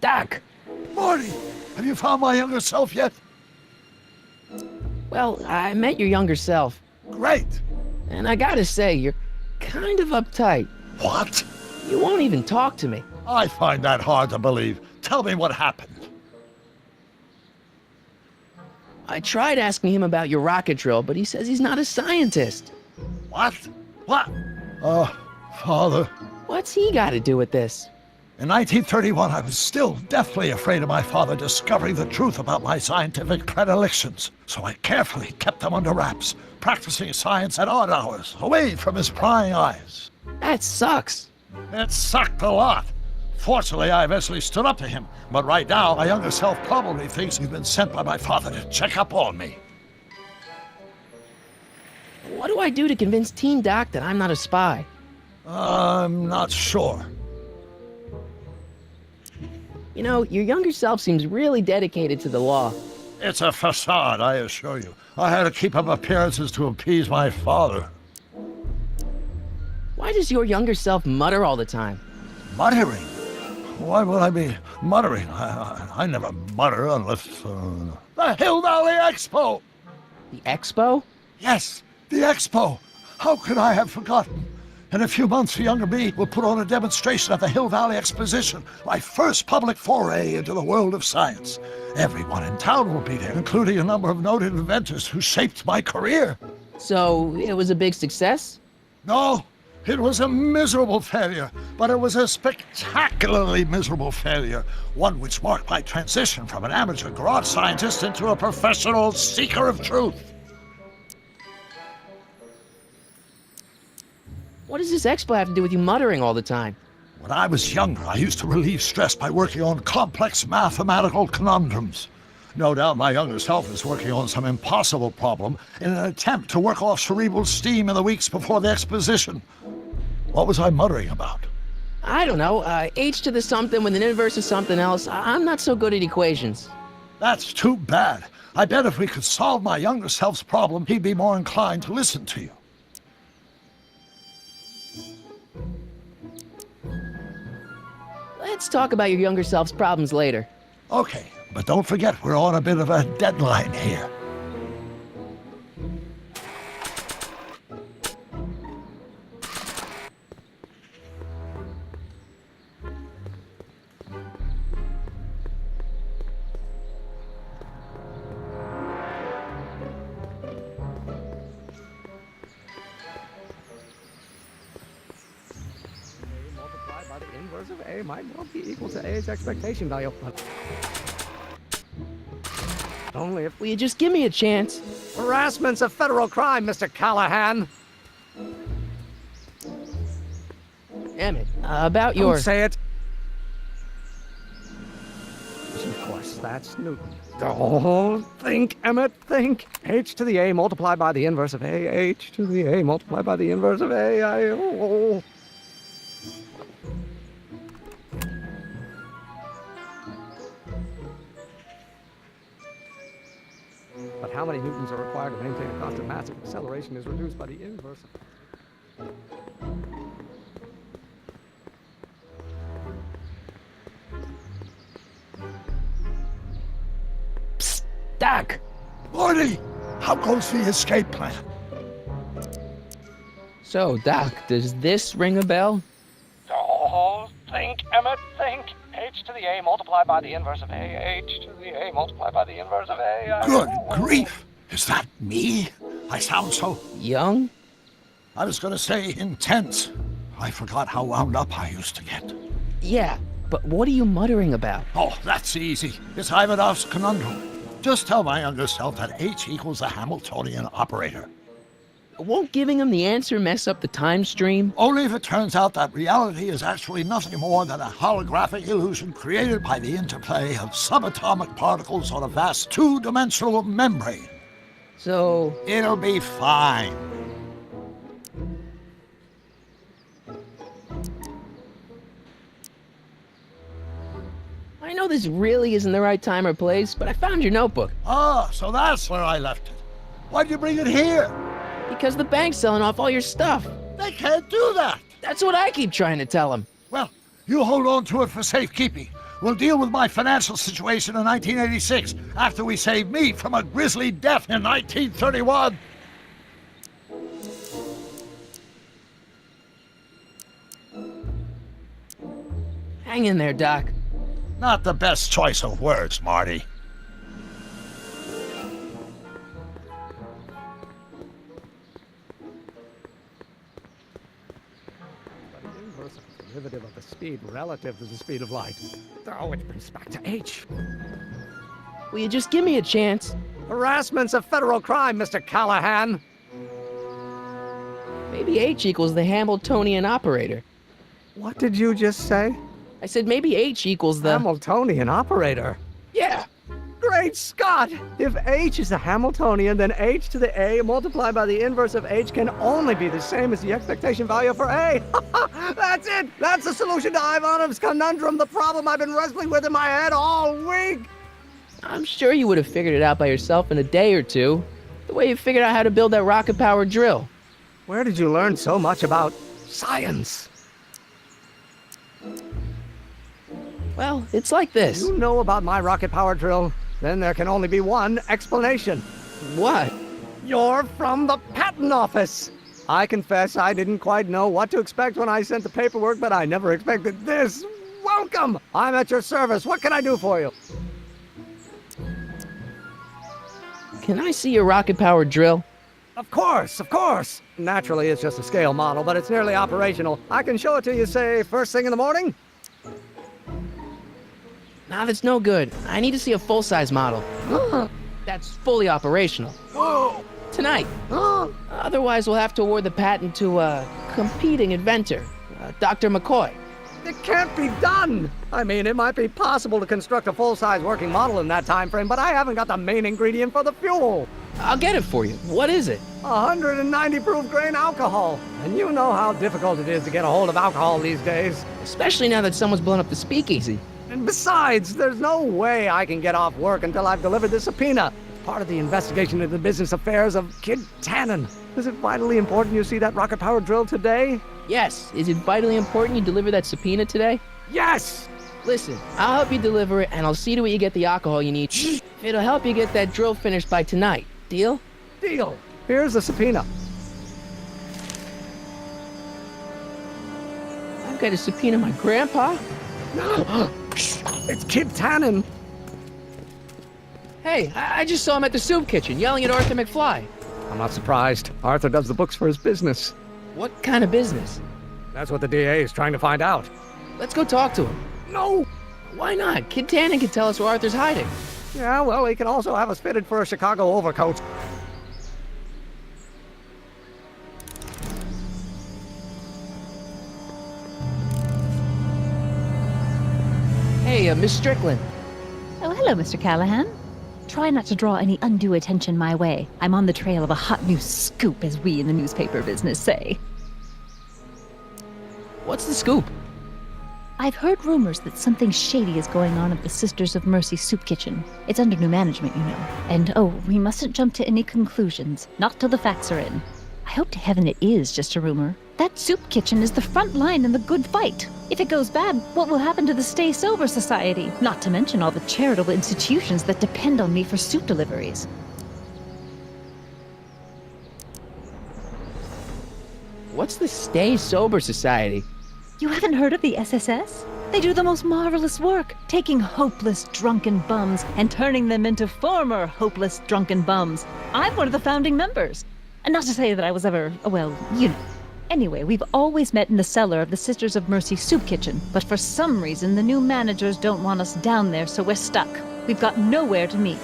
Doc! Morty, have you found my younger self yet? Well, I met your younger self, Great. and I gotta say, you're kind of uptight. What? You won't even talk to me. I find that hard to believe. Tell me what happened. I tried asking him about your rocket drill, but he says he's not a scientist. What? What? Father. What's he gotta do with this? In 1931, I was still deathly afraid of my father discovering the truth about my scientific predilections, so I carefully kept them under wraps, practicing science at odd hours, away from his prying eyes. That sucks. It sucked a lot. Fortunately, I eventually stood up to him, but right now, my younger self probably thinks he's been sent by my father to check up on me. What do I do to convince Teen Doc that I'm not a spy? I'm not sure. You know, your younger self seems really dedicated to the law. It's a facade, I assure you. I had to keep up appearances to appease my father. Why does your younger self mutter all the time? Muttering? Why would I be muttering? I never mutter unless... The Hill Valley Expo! The expo? Yes, the Expo! How could I have forgotten? In a few months, the younger me will put on a demonstration at the Hill Valley Exposition, my first public foray into the world of science. Everyone in town will be there, including a number of noted inventors who shaped my career. So, it was a big success? No, it was a miserable failure, but it was a spectacularly miserable failure, one which marked my transition from an amateur garage scientist into a professional seeker of truth. What does this expo have to do with you muttering all the time? When I was younger, I used to relieve stress by working on complex mathematical conundrums. No doubt my younger self is working on some impossible problem in an attempt to work off cerebral steam in the weeks before the exposition. What was I muttering about? I don't know, h to the something with an inverse of something else. I'm not so good at equations. That's too bad. I bet if we could solve my younger self's problem, he'd be more inclined to listen to you. Let's talk about your younger self's problems later. Okay, but don't forget we're on a bit of a deadline here. Multiplied by the inverse of A might well be equal to A's expectation value. Only if Will you just give me a chance? harassment's a federal crime, Mr. Callahan. Emmett, about Don't your... say it. Of course, that's Newton. Don't think, Emmett, think. H to the A multiplied by the inverse of A. H to the A multiplied by the inverse of A. But how many newtons are required to maintain a constant mass if acceleration is reduced by the inverse of... Psst, Doc! Morty, how goes the escape plan? So, Doc, does this ring a bell? Don't think, Emmett, think. H to the A multiplied by the inverse of A. H to the A multiplied by the inverse of A. Good grief! Is that me? I sound so... Young? I was gonna say intense. I forgot how wound up I used to get. Yeah, but what are you muttering about? Oh, that's easy. It's Ivanov's conundrum. Just tell my younger self that H equals the Hamiltonian operator. Won't giving him the answer mess up the time stream? Only if it turns out that reality is actually nothing more than a holographic illusion created by the interplay of subatomic particles on a vast two-dimensional membrane. So, It'll be fine. I know this really isn't the right time or place, but I found your notebook. Ah, so that's where I left it. Why'd you bring it here? Because the bank's selling off all your stuff. They can't do that. That's what I keep trying to tell him. Well, you hold on to it for safekeeping. will deal with my financial situation in 1986 after we saved me from a grisly death in 1931. Hang in there, Doc. Not the best choice of words, Marty. The inverse of the derivative of the speed relative to the speed of light. Oh, which brings us back to h. Will you just give me a chance? Harassment's a federal crime, Mr. Callahan. Maybe h equals the Hamiltonian operator. What did you just say? I said maybe h equals the... Hamiltonian operator. Yeah. Great Scott! If h is the Hamiltonian, then h to the a multiplied by the inverse of h can only be the same as the expectation value for a. That's it! That's the solution to Ivanov's conundrum, the problem I've been wrestling with in my head all week! I'm sure you would have figured it out by yourself in a day or two. The way you figured out how to build that rocket-powered drill. Where did you learn so much about science? Well, it's like this. You know about my rocket-powered drill? Then there can only be one explanation. What? You're from the patent office! I confess I didn't quite know what to expect when I sent the paperwork, but I never expected this. Welcome! I'm at your service. What can I do for you? Can I see your rocket-powered drill? Of course, of course! Naturally, it's just a scale model, but it's nearly operational. I can show it to you, say, first thing in the morning? Nah, that's no good. I need to see a full-size model. That's fully operational. Tonight. Otherwise, we'll have to award the patent to a competing inventor, Dr. McCoy. It can't be done! I mean, it might be possible to construct a full-size working model in that time frame, but I haven't got the main ingredient for the fuel. I'll get it for you. What is it? 190 proof grain alcohol. And you know how difficult it is to get a hold of alcohol these days. Especially now that someone's blown up the speakeasy. And besides, there's no way I can get off work until I've delivered the subpoena. It's part of the investigation into the business affairs of Kid Tannen. Is it vitally important you see that rocket-powered drill today? Yes. Is it vitally important you deliver that subpoena today? Yes! Listen, I'll help you deliver it, and I'll see to it you get the alcohol you need. It'll help you get that drill finished by tonight. Deal? Deal. Here's the subpoena. I've got to subpoena my grandpa? It's Kid Tannen. Hey, I just saw him at the soup kitchen yelling at Arthur McFly. I'm not surprised. Arthur does the books for his business. What kind of business? That's what the DA is trying to find out. Let's go talk to him. No! Why not? Kid Tannen can tell us where Arthur's hiding. Yeah, well, he can also have us fitted for a Chicago overcoat. Hey, Miss Strickland. Oh, hello, Mr. Callahan. Try not to draw any undue attention my way. I'm on the trail of a hot new scoop, as we in the newspaper business say. What's the scoop? I've heard rumors that something shady is going on at the Sisters of Mercy soup kitchen. It's under new management, you know. And oh, we mustn't jump to any conclusions, not till the facts are in. I hope to heaven it is just a rumor. That soup kitchen is the front line in the good fight. If it goes bad, what will happen to the Stay Sober Society? Not to mention all the charitable institutions that depend on me for soup deliveries. What's the Stay Sober Society? You haven't heard of the SSS? They do the most marvelous work, taking hopeless drunken bums and turning them into former hopeless drunken bums. I'm one of the founding members. And not to say that I was ever, well, you know. Anyway, we've always met in the cellar of the Sisters of Mercy soup kitchen, but for some reason the new managers don't want us down there, so we're stuck. We've got nowhere to meet.